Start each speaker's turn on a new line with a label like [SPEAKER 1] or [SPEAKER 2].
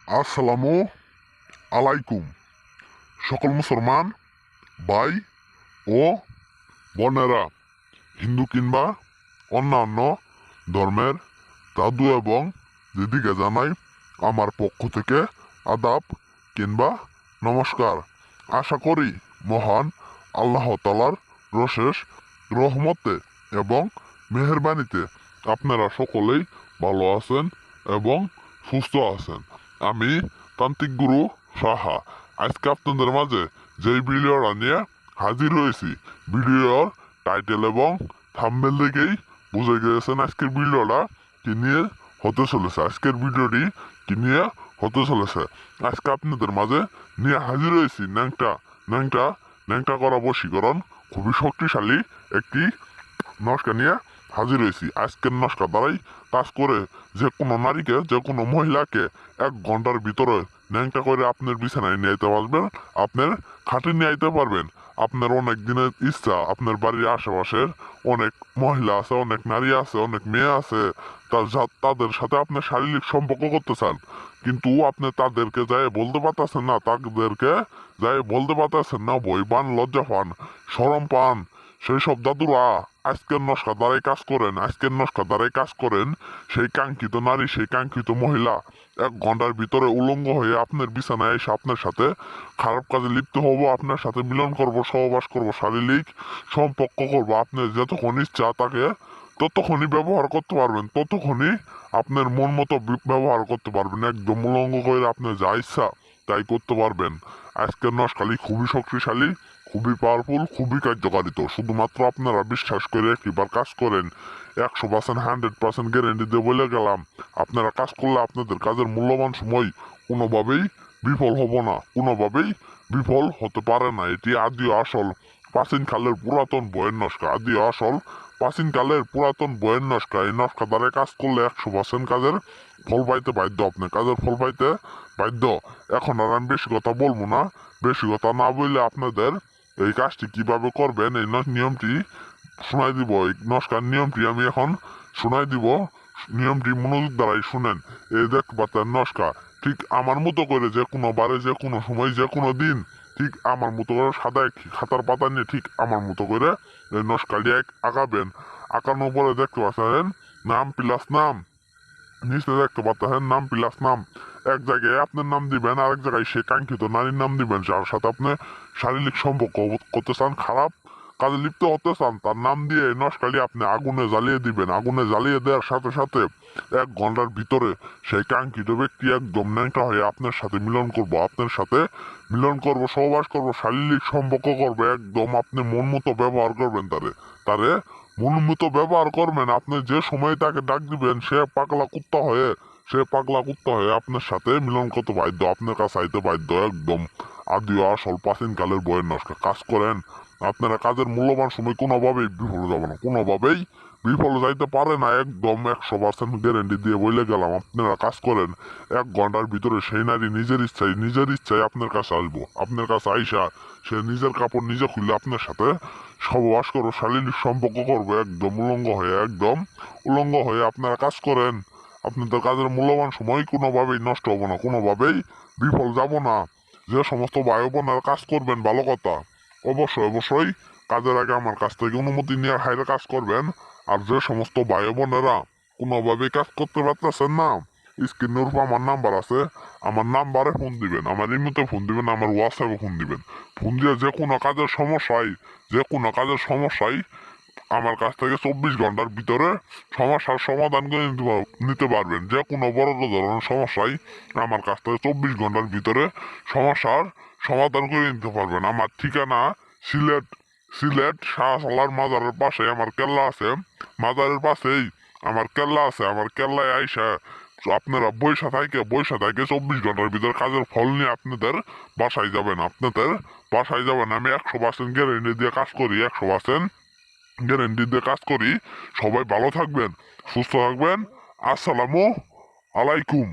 [SPEAKER 1] আসসালামু আলাইকুম। সকল মুসলমান ভাই ও বোনেরা, হিন্দু কিংবা অন্যান্য ধর্মের দাদু এবং দিদিকে জানাই আমার পক্ষ থেকে আদাব কিংবা নমস্কার। আশা করি মহান আল্লাহ তাআলার রশেষ রহমতে এবং মেহেরবানিতে আপনারা সকলেই ভালো আছেন এবং সুস্থ আছেন। আমি তান্ত্রিক গুরু সাহা আজকে আপনাদের মাঝে যেই ভিডিওটা নিয়ে হাজির হয়েছি, ভিডিওর টাইটেল এবং থাম্বনেল দেখেই বুঝে গিয়েছেন আজকের ভিডিওটা কি নিয়ে হতে চলেছে। আজকের ভিডিওটি কি নিয়ে হতে চলেছে, আজকে আপনাদের মাঝে নিয়ে হাজির হয়েছি ন্যাংটা ন্যাংটা ন্যাংটা করা বশীকরণ, খুবই শক্তিশালী একটি নস্কা নিয়ে হাজির হয়েছি। আজকের নস্কা দ্বারাই কাজ করে যে কোনো নারীকে, যে কোনো মহিলাকে 1 ঘন্টার ভিতরে ন্যাংটা করে আপনার বিছানায় নিয়ে আইতে পারবেন, আপনার খাটে নিয়ে আইতে পারবেন। আপনার অনেক দিনের ইচ্ছা, আপনার বাড়ির আশেপাশের অনেক মহিলা আছে, অনেক নারী আছে, অনেক মেয়ে আছে, তাদের সাথে আপনি শারীরিক সম্পর্ক করতে চান, কিন্তু আপনি তাদেরকে যাই বলতে পারতেছেন না, তাদেরকে যাই বলতে পারতেছেন না, ভয় পান, লজ্জা পান, শরম পান। সেই সব দাদুরা আজকের নস্কা দ্বারাই কাজ করেন, আজকের নস্কা দ্বারাই কাজ করেন। সেই কাঙ্ক্ষিত নারী, সেই কাঙ্ক্ষিত মহিলা 1 ঘন্টার ভিতরে উলঙ্গ হয়ে আপনার বিছানায় এসে আপনার সাথে খারাপ কাজে লিপ্ত হব, আপনার সাথে মিলন করব, সহবাস করব, শারীরিক সম্পর্ক করব। আপনার যতক্ষণ ইচ্ছা তাকে ততক্ষণই ব্যবহার করতে পারবেন, ততক্ষণই আপনার মন মতো ব্যবহার করতে পারবেন। একদম উলঙ্গ করে আপনার যা ইচ্ছা তাই করতে পারবেন। আজকের নস্কালি খুবই শক্তিশালী, খুবই পাওয়ারফুল, খুবই কার্যকারিত। শুধুমাত্র আপনারা বিশ্বাস করে একবার কাজ করেন, 100% 100% গ্যারেন্টি দিয়ে বলে গেলাম, আপনারা কাজ করলে আপনাদের কাজের মূল্যবান সময় কোনোভাবেই বিফল হব না, কোনোভাবেই বিফল হতে পারে না। এটি আদি আসল প্রাচীন কালের পুরাতন বইয়ের নস্কা, আদি আসল প্রাচীন কালের পুরাতন বইয়ের নস্কা। এই নস্কা দ্বারা কাজ করলে 100% কাজের ফল পাইতে বাধ্য, আপনি কাজের ফল পাইতে বাধ্য। এখন আর আমি বেশি কথা বলবো না, বেশি কথা না বললে আপনাদের এই কাজটি কিভাবে করবেন এই নিয়মটি শোনাই দিব। এই নস্কার নিয়মটি আমি এখন শোনাই দিব, নিয়মটি মনোযোগ দ্বারাই শুনেন। এই দেখতে পাচ্ছেন নস্কা ঠিক আমার মতো করে, যে কোনো বারে, যে কোনো সময়, যে কোনো দিন ঠিক আমার মতো করে সাদা এক খাতার পাতা নিয়ে ঠিক আমার মতো করে এই নস্কাটি আঁকাবেন। আঁকানোর পরে দেখতে পাচ্ছেন নাম প্লাস নাম, নিচে দেখতে পাচ্ছেন নাম প্লাস নাম। এক জায়গায় আপনার নাম দিবেন, আরেক জায়গায় সে কাঙ্ক্ষিত নারীর নাম দিবেন যার সাথে আপনি শারীরিক সম্পর্ক করতে চান, খারাপ কাজে লিপ্ত হতে চান, তার নাম দিয়ে নস্কালি আপনি আগুনে জ্বালিয়ে দিবেন। আগুনে জ্বালিয়ে দেওয়ার সাথে সাথে 1 ঘন্টার ভিতরে সেই কাঙ্ক্ষিত ব্যক্তি একদম ন্যাংটা হয়ে আপনার সাথে মিলন করব, আপনার সাথে মিলন করব, সহবাস করব, শারীরিক সম্পর্ক করবে। একদম আপনি মন মতো ব্যবহার করবেন, তারে তারে মন মতো ব্যবহার করবেন। আপনি যে সময় তাকে ডাক দিবেন, সে পাগলা কুত্তা হয়ে, সে পাগলা কুত্তা হয়ে আপনার সাথে মিলন করতে বাধ্য, আপনার কাছে আইতে বাধ্য। একদম আদি আসল প্রাচীন কালের বইয়ের নষ্ট কাজ করেন। আপনারা কাজের মূল্যবান সময় কোনোভাবেই বিফল যাবে না, কোনোভাবেই বিফল যাইতে পারে না। একদম 100% গ্যারেন্টি দিয়ে বলে গেলাম, আপনারা কাজ করেন 1 ঘন্টার ভিতরে সেই নারী নিজের ইচ্ছায় আপনার কাছে আসবো। আপনার কাছে আইসা সে নিজের কাপড় নিজে খুলে আপনার সাথে সহবাস করবো, শারীরিক সম্পর্ক করবো, একদম উলঙ্গ হয়ে, একদম উলঙ্গ হয়ে। আপনারা কাজ করেন, আপনাদের কাজের মূল্যবান সময় কোনোভাবেই নষ্ট হবো না, কোনোভাবেই বিফল যাব না। যে সমস্ত ভাই বোনেরা কাজ করবেন, ভালো কথা, অবশ্যই অবশ্যই কাজের আগে আমার কাছ থেকে অনুমতি নিয়ে হাইরে কাজ করবেন। আর যে সমস্ত ভাই বোনেরা কোনোভাবেই কাজ করতে পারতেছেন না, স্ক্রিনের উপর আমার নাম্বার আছে, আমার নাম্বারে ফোন দিবেন, আমার ইমোতে ফোন দিবেন, আমার হোয়াটসঅ্যাপে ফোন দিবেন। ফোন দিয়ে যে কোনো কাজের সমস্যায়, যে কোনো কাজের সমস্যায় আমার কাছ থেকে 24 ঘন্টার ভিতরে সমস্যার সমাধান করে নিতে পারবেন। যে কোনো বড় ধরনের সমস্যায় আমার কাছ থেকে 24 ঘন্টার ভিতরে সমস্যার সমাধান করে নিতে পারবেন। আমার ঠিকানা সিলেট, সিলেট শাহসালার মাজারের পাশে আমার কেল্লা আছে, মাজারের পাশেই আমার কেল্লা আছে। আমার কেল্লায় আইসা আপনারা বৈশা থাকে 24 ঘন্টার ভিতরে কাজের ফল নিয়ে আপনাদের বাসায় যাবেন, আপনাদের বাসায় যাবেন। আমি 100% গ্যারেন্টি দিয়ে কাজ করি, 100% গ্যারেন্টি দিয়ে কাজ করি। সবাই ভালো থাকবেন, সুস্থ থাকবেন। আসসালামু আলাইকুম।